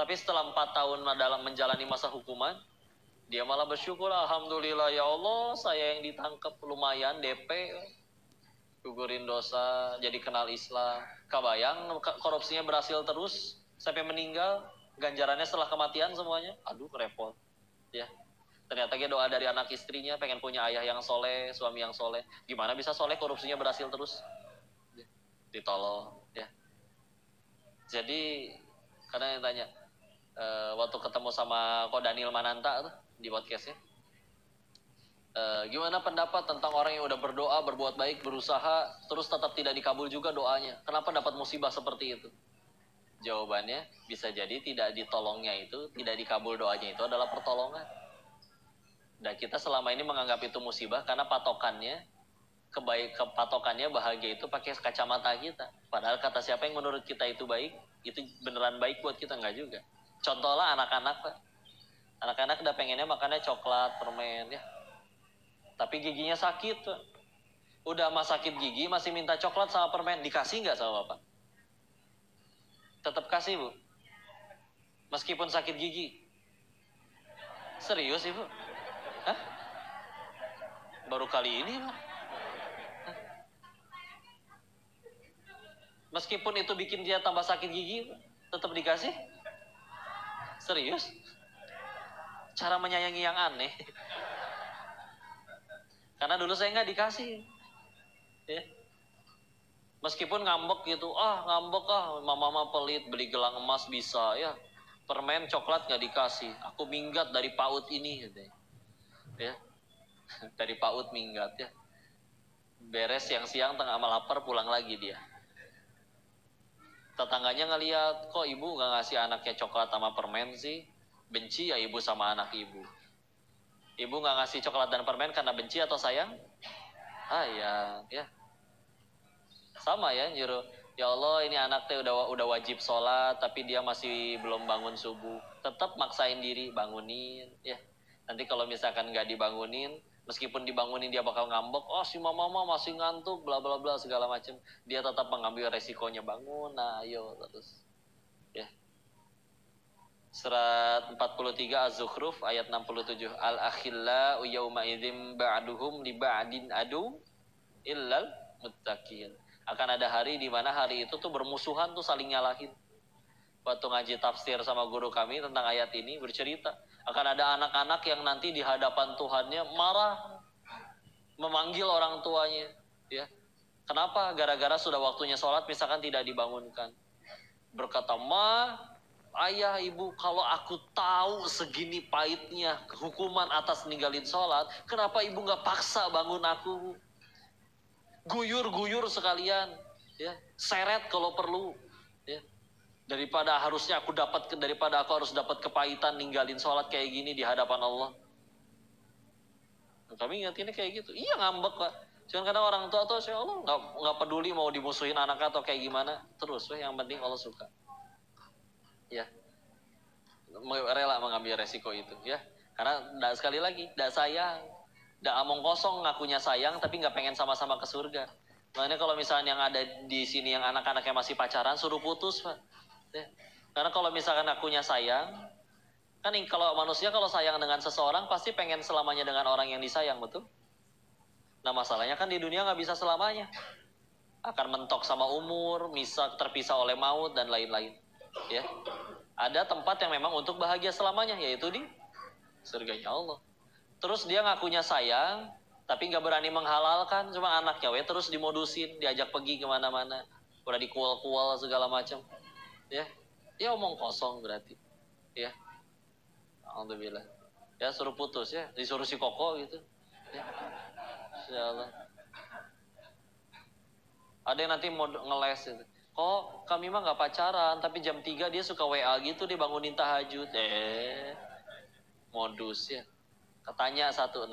Tapi setelah 4 tahun dalam menjalani masa hukuman, dia malah bersyukur, alhamdulillah ya Allah, saya yang ditangkap lumayan DP, gugurin dosa, jadi kenal Islam. Kebayang korupsinya berhasil terus sampai meninggal, ganjarannya setelah kematian semuanya. Aduh, repot. Ya. Ternyata dia doa dari anak istrinya, pengen punya ayah yang soleh, suami yang soleh. Gimana bisa soleh, korupsinya berhasil terus? Ditolong. Ya. Jadi, kadang yang tanya, waktu ketemu sama Ko Daniel Mananta tuh, di podcastnya, gimana pendapat tentang orang yang udah berdoa, berbuat baik, berusaha, terus tetap tidak dikabul juga doanya? Kenapa dapat musibah seperti itu? Jawabannya, bisa jadi tidak ditolongnya itu, tidak dikabul doanya itu adalah pertolongan. Dan kita selama ini menganggap itu musibah karena patokannya, patokannya bahagia itu pakai kacamata kita. Padahal kata siapa yang menurut kita itu baik, itu beneran baik buat kita, enggak juga. Contohlah anak-anak, Pak. Anak-anak udah pengennya makannya coklat, permen, ya. Tapi giginya sakit, Pak. Udah mah sakit gigi, masih minta coklat sama permen. Dikasih nggak sama Bapak? Tetap kasih, Bu. Meskipun sakit gigi. Serius, Ibu? Hah? Baru kali ini, Pak. Hah? Meskipun itu bikin dia tambah sakit gigi, Pak, tetap dikasih? Serius? Cara menyayangi yang aneh. Karena dulu saya nggak dikasih. Ya. Meskipun ngambek gitu, ngambek mama pelit, beli gelang emas bisa, ya. Permen coklat nggak dikasih. Aku minggat dari PAUD ini, gitu. Ya. Dari PAUD minggat, ya. Beres siang-siang tengah lapar pulang lagi dia. Tetangganya ngeliat, kok ibu nggak ngasih anaknya coklat sama permen sih? Benci ya ibu sama anak ibu. Ibu nggak ngasih coklat dan permen karena benci atau sayang? Ya. Sama ya, nyuruh, ya Allah ini anaknya udah wajib sholat, tapi dia masih belum bangun subuh. Tetap maksain diri, bangunin, ya. Nanti kalau misalkan nggak dibangunin, meskipun dibangunin dia bakal ngambek, si mama masih ngantuk, bla bla bla segala macam. Dia tetap mengambil resikonya bangun, nah ayo terus. Ya. Surat 43 Az-Zukhruf ayat 67. Al-akhillau yawma idzim ba'duhum li ba'din adu illal muttaqin. Akan ada hari di mana hari itu tuh bermusuhan tuh saling nyalahin. Waktu ngaji tafsir sama guru kami tentang ayat ini bercerita, akan ada anak-anak yang nanti di hadapan Tuhannya marah, memanggil orang tuanya, ya. Kenapa? Gara-gara sudah waktunya sholat misalkan tidak dibangunkan. Berkata, ayah, ibu, kalau aku tahu segini pahitnya hukuman atas ninggalin sholat, kenapa ibu nggak paksa bangun aku? Guyur sekalian, ya, seret kalau perlu, ya. Daripada aku harus dapat kepahitan ninggalin sholat kayak gini di hadapan Allah. Kami ingatinnya kayak gitu. Iya ngambek, Pak. Cuman kadang orang tua tuh, ya Allah nggak peduli mau dimusuhin anak atau kayak gimana, terus, yang penting Allah suka. Ya, rela mengambil resiko itu, ya. Karena sekali lagi, sayang, omong kosong ngakunya sayang, tapi nggak pengen sama-sama ke surga. Makanya kalau misalnya yang ada di sini yang anak-anak yang masih pacaran, suruh putus, Pak. Ya. Karena kalau misalkan akunya sayang, kan kalau manusia kalau sayang dengan seseorang pasti pengen selamanya dengan orang yang disayang, betul? Nah masalahnya kan di dunia nggak bisa selamanya. Akan mentok sama umur, terpisah oleh maut dan lain-lain. Ya. Ada tempat yang memang untuk bahagia selamanya, yaitu di surganya Allah. Terus dia ngakunya sayang, tapi nggak berani menghalalkan, cuma anaknya terus dimodusin, diajak pergi kemana-mana, udah dikual-kual segala macam, ya omong kosong berarti, ya. Alhamdulillah, ya suruh putus, ya disuruh si Koko gitu, ya. Ya Allah. Ada yang nanti mau ngeles gitu. Kok kami mah nggak pacaran, tapi jam 3 dia suka WA gitu, dia bangunin tahajud, modus, ya. Katanya satu,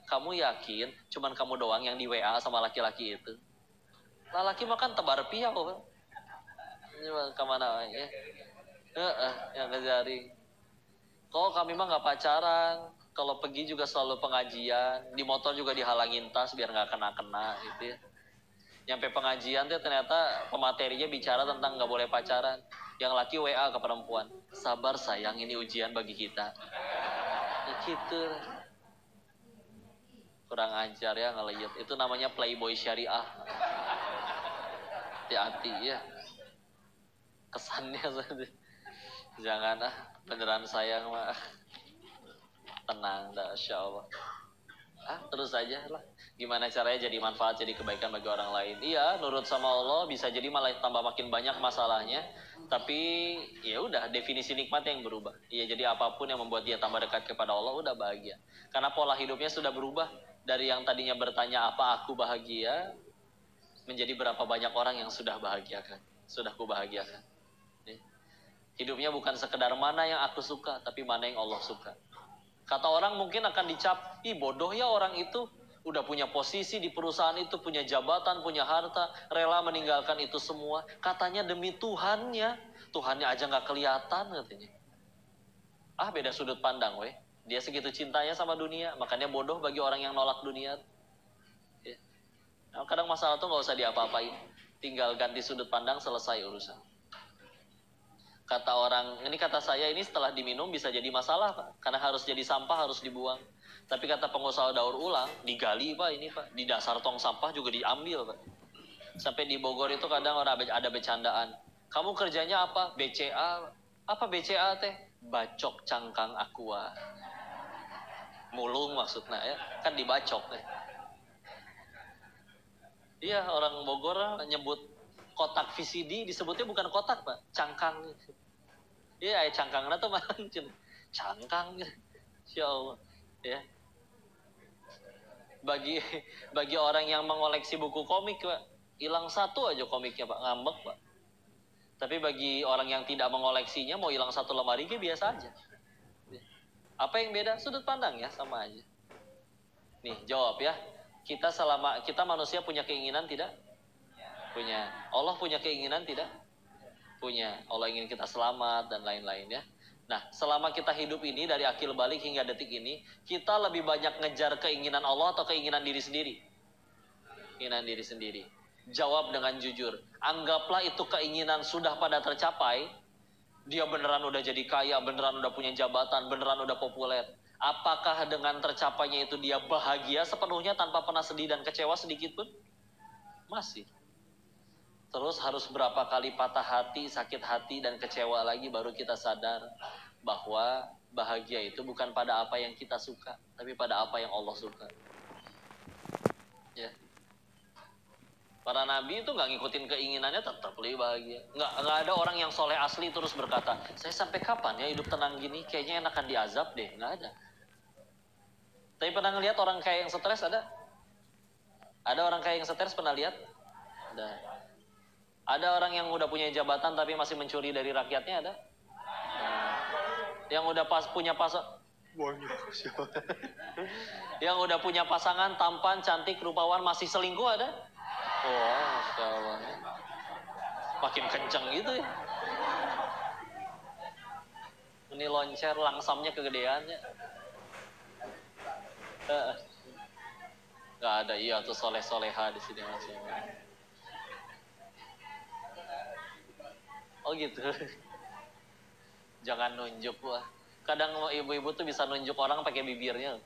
kamu yakin cuman kamu doang yang di WA sama laki-laki itu? Laki makan tebar piau, Pak. Kemana, ya? Yang kejaring. Kok kami mah nggak pacaran, kalau pergi juga selalu pengajian, di motor juga dihalangin tas biar nggak kena-kena, gitu, ya. Nyampe pengajian tuh ternyata pematerinya bicara tentang nggak boleh pacaran. Yang laki WA ke perempuan, Sabar sayang, ini ujian bagi kita. Ya gitu. Kurang ajar ya ngeliat. Itu namanya playboy syariah. Hati-hati ya. Kesannya jangan beneran sayang mah. Tenang dah, insya Allah. Terus aja lah. Gimana caranya jadi manfaat, jadi kebaikan bagi orang lain. Iya, nurut sama Allah bisa jadi malah tambah makin banyak masalahnya. Tapi ya udah, definisi nikmat yang berubah. Iya, jadi apapun yang membuat dia tambah dekat kepada Allah udah bahagia. Karena pola hidupnya sudah berubah dari yang tadinya bertanya apa aku bahagia menjadi berapa banyak orang yang sudah bahagiakan. Sudah ku bahagiakan. Hidupnya bukan sekedar mana yang aku suka, tapi mana yang Allah suka. Kata orang mungkin akan dicap, ih bodoh ya orang itu, udah punya posisi di perusahaan itu, punya jabatan, punya harta, rela meninggalkan itu semua. Katanya demi Tuhannya, Tuhannya aja gak kelihatan katanya. Beda sudut pandang weh. Dia segitu cintanya sama dunia, makanya bodoh bagi orang yang nolak dunia. Ya. Nah, kadang masalah tuh gak usah diapa-apain, tinggal ganti sudut pandang, selesai urusan. Kata orang, ini kata saya, ini setelah diminum bisa jadi masalah Pak, karena harus jadi sampah, harus dibuang. Tapi kata pengusaha daur ulang, digali Pak ini Pak, di dasar tong sampah juga diambil Pak. Sampai di Bogor itu kadang orang ada bercandaan, kamu kerjanya apa? BCA. Apa BCA teh? Bacok cangkang aqua. Mulung maksudnya ya, kan dibacok teh. Iya, orang Bogor nyebut kotak VCD disebutnya bukan kotak Pak, cangkang. Iya, cangkangnya tuh malah cangkang. Insya Allah. Ya. Bagi orang yang mengoleksi buku komik Pak, hilang satu aja komiknya Pak, ngambek Pak. Tapi bagi orang yang tidak mengoleksinya, mau hilang satu lemari biasa aja. Apa yang beda? Sudut pandang ya, sama aja. Nih, jawab ya. Kita manusia punya keinginan tidak? Punya. Allah punya keinginan tidak? Punya. Allah ingin kita selamat dan lain-lain ya. Nah, selama kita hidup ini dari akil balik hingga detik ini, kita lebih banyak ngejar keinginan Allah atau keinginan diri sendiri? Keinginan diri sendiri. Jawab dengan jujur. Anggaplah itu keinginan sudah pada tercapai. Dia beneran udah jadi kaya, beneran udah punya jabatan, beneran udah populer. Apakah dengan tercapainya itu dia bahagia sepenuhnya tanpa pernah sedih dan kecewa sedikit pun? Masih. Terus harus berapa kali patah hati, sakit hati, dan kecewa lagi baru kita sadar bahwa bahagia itu bukan pada apa yang kita suka, tapi pada apa yang Allah suka. Ya. Para nabi itu nggak ngikutin keinginannya, tetap lebih bahagia. Nggak ada orang yang soleh asli terus berkata, saya sampai kapan ya hidup tenang gini, kayaknya enakan diazab deh. Nggak ada. Tapi pernah ngelihat orang kaya yang stres ada? Ada orang kaya yang stres pernah lihat? Ada. Ada orang yang udah punya jabatan tapi masih mencuri dari rakyatnya ada? Yang udah punya yang udah punya pasangan tampan, cantik, rupawan masih selingkuh ada? Oh, Masya Allah. Makin kenceng gitu ya. Ini loncer langsamnya kegedeannya. Gak ada, iya tuh soleh-soleha di sini Masya Allah. Oh gitu. Jangan nunjuk wah. Kadang ibu-ibu tuh bisa nunjuk orang pakai bibirnya.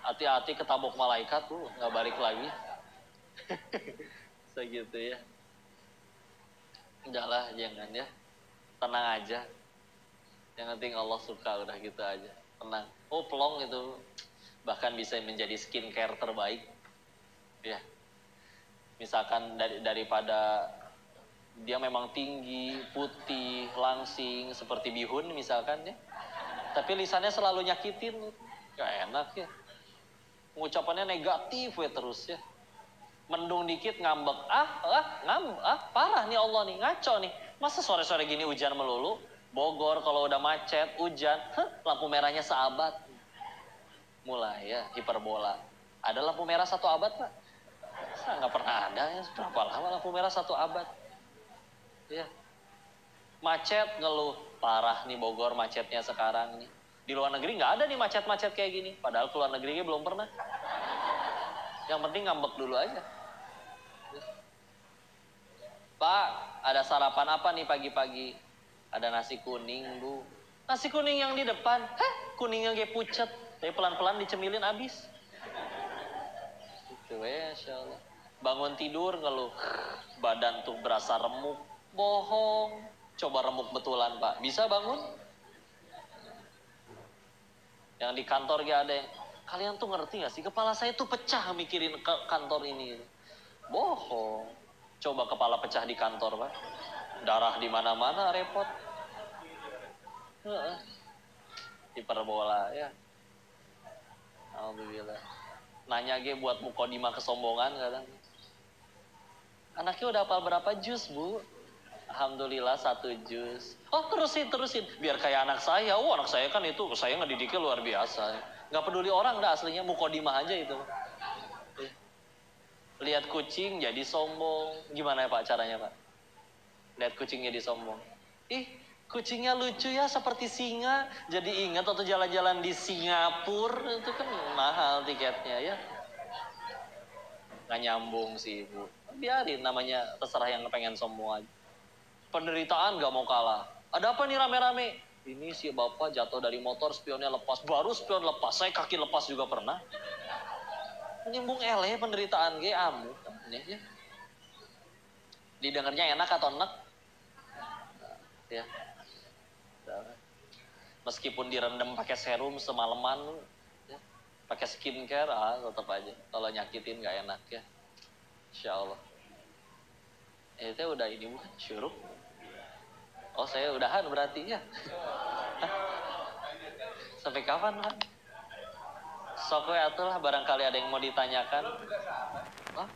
Hati-hati ketabuk malaikat tuh, nggak balik lagi. Segitu ya. Udahlah, jangan ya. Tenang aja. Yang penting Allah suka, udah gitu aja. Tenang. Oh, pelong itu bahkan bisa menjadi skincare terbaik. Ya. Misalkan daripada dia memang tinggi, putih, langsing, seperti bihun misalkan ya. Tapi lisannya selalu nyakitin, gak enak ya. Pengucapannya negatif ya terus ya. Mendung dikit ngambek, parah nih Allah nih, ngaco nih. Masa sore-sore gini hujan melulu? Bogor kalau udah macet, hujan, lampu merahnya seabad. Mulai ya, hiperbola. Ada lampu merah 1 abad Pak? Nggak pernah ada ya, berapa lama lampu merah 1 abad? Ya. Macet ngeluh, parah nih Bogor macetnya sekarang nih. Di luar negeri nggak ada nih macet-macet kayak gini, padahal keluar negerinya belum pernah. Yang penting ngambek dulu aja. Pak, ada sarapan apa nih pagi-pagi? Ada nasi kuning, Bu. Nasi kuning yang di depan. Hah? Kuning yang kayak pucet. Tapi pelan-pelan dicemilin habis. Itu ya, Insya Allah. Bangun tidur ngeluh. Badan tuh berasa remuk. Bohong. Coba remuk betulan, Pak. Bisa bangun? Yang di kantor gak ada yang, kalian tuh ngerti gak sih? Kepala saya tuh pecah mikirin ke kantor ini. Bohong. Coba kepala pecah di kantor, Pak. Darah di mana-mana, repot. Hiperbola, ya. Alhamdulillah. Nanya ge buat mukodimah kesombongan kadang. Anaknya udah hafal berapa juz, Bu? Alhamdulillah 1 juz. Oh, terusin. Biar kayak anak saya. Oh, anak saya kan itu, saya ngedidiknya luar biasa. Nggak peduli orang dah, aslinya mukodimah aja itu. Lihat kucing jadi sombong. Gimana ya Pak caranya, Pak? Lihat kucing jadi sombong. Ih, kucingnya lucu ya seperti singa. Jadi ingat waktu jalan-jalan di Singapura. Itu kan mahal tiketnya ya. Nggak nyambung sih, Ibu. Biarin, namanya terserah yang pengen sombong aja. Penderitaan gak mau kalah. Ada apa nih rame-rame? Ini si bapak jatuh dari motor, spionnya lepas. Baru spion lepas, saya kaki lepas juga pernah. Menimbung eleh penderitaan ge amu. Ya. Didengarnya enak atau enak? Ya. Meskipun direndam pakai serum semalaman, ya. Pakai skincare, tetap aja. Kalau nyakitin gak enak ya. Insya Allah. Itu udah ini bukan syuruk. Oh, saya udahan berarti ya. Sampai kapan, Pak? Sok we atulah barangkali ada yang mau ditanyakan. Oh,